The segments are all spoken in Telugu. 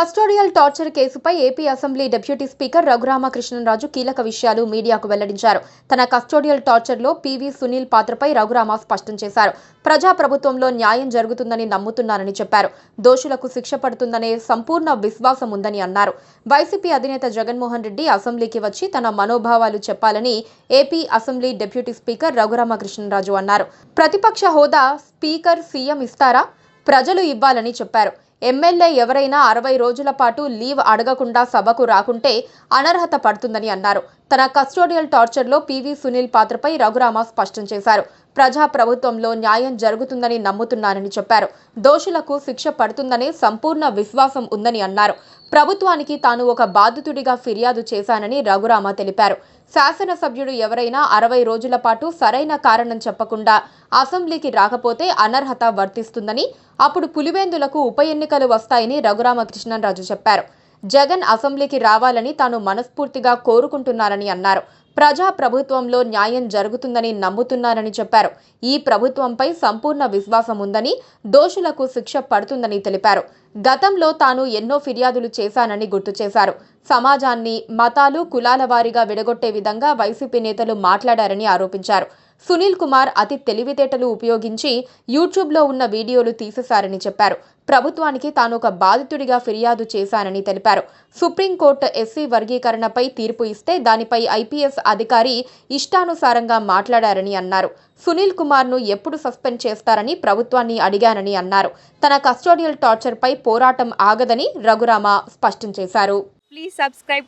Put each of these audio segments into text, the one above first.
కస్టోడియల్ టార్చర్ కేసుపై AP assembly deputy speaker Raghuramakrishnaraju కీలక విషయాలు మీడియాకు వెల్లడించారు. తన కస్టోడియల్ టార్చర్లో పీవీ సునీల్ పాత్రపై రఘురామ స్పష్టం చేశారు. ప్రజాప్రభుత్వంలో న్యాయం జరుగుతుందని నమ్ముతున్నారని చెప్పారు. దోషులకు శిక్ష పడుతుందనే సంపూర్ణ విశ్వాసం ఉందని అన్నారు. వైసీపీ అధినేత జగన్మోహన్ రెడ్డి అసెంబ్లీకి వచ్చి తన మనోభావాలు చెప్పాలని AP assembly deputy speaker Raghuramakrishnaraju అన్నారు. ప్రతిపక్ష హోదా స్పీకర్ సీఎం ఇస్తారా? ప్రజలు ఇవ్వాలని చెప్పారు. ఎమ్మెల్యే ఎవరైనా 60 రోజుల పాటు లీవ్ అడగకుండా సభకు రాకుంటే అనర్హత పడుతుందని అన్నారు. తన కస్టోడియల్ టార్చర్లో పీవీ సునీల్ పాత్రపై రఘురామ స్పష్టం చేశారు. ప్రజా ప్రభుత్వంలో న్యాయం జరుగుతుందని నమ్ముతున్నారని చెప్పారు. దోషులకు శిక్ష పడుతుందనే సంపూర్ణ విశ్వాసం ఉందని అన్నారు. ప్రభుత్వానికి తాను ఒక బాధితుడిగా ఫిర్యాదు చేశానని రఘురామ తెలిపారు. శాసనసభ్యుడు ఎవరైనా 60 రోజుల పాటు సరైన కారణం చెప్పకుండా అసెంబ్లీకి రాకపోతే అనర్హత వర్తిస్తుందని, అప్పుడు పులివెందులకు ఉప ఎన్నికలు వస్తాయని రఘురామకృష్ణరాజు చెప్పారు. జగన్ అసెంబ్లీకి రావాలని తాను మనస్ఫూర్తిగా కోరుకుంటున్నారని అన్నారు. ప్రజా ప్రభుత్వంలో న్యాయం జరుగుతుందని నమ్ముతున్నారని చెప్పారు. ఈ ప్రభుత్వంపై సంపూర్ణ విశ్వాసం ఉందని, దోషులకు శిక్ష పడుతుందని తెలిపారు. గతంలో తాను ఎన్నో ఫిర్యాదులు చేశానని గుర్తు చేశారు. సమాజాన్ని మతాలు, కులాల వారీగా విడగొట్టే విధంగా వైసీపీ నేతలు మాట్లాడారని ఆరోపించారు. సునీల్ కుమార్ అతి తెలివితేటలు ఉపయోగించి యూట్యూబ్లో ఉన్న వీడియోలు తీసేశారని చెప్పారు. ప్రభుత్వానికి తాను ఒక బాధితుడిగా ఫిర్యాదు చేశానని తెలిపారు. సుప్రీంకోర్టు ఎస్సీ వర్గీకరణపై తీర్పు ఇస్తే దానిపై ఐపీఎస్ అధికారి ఇష్టానుసారంగా మాట్లాడారని అన్నారు. సునీల్ కుమార్ను ఎప్పుడు సస్పెండ్ చేస్తారని ప్రభుత్వాన్ని అడిగానని అన్నారు. తన కస్టోడియల్ టార్చర్పై పోరాటం ఆగదని రఘురామ స్పష్టం చేశారు. Please subscribe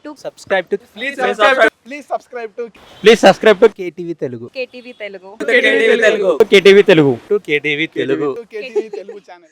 to KTV Telugu. KTV Telugu. KTV Telugu. KTV Telugu channel.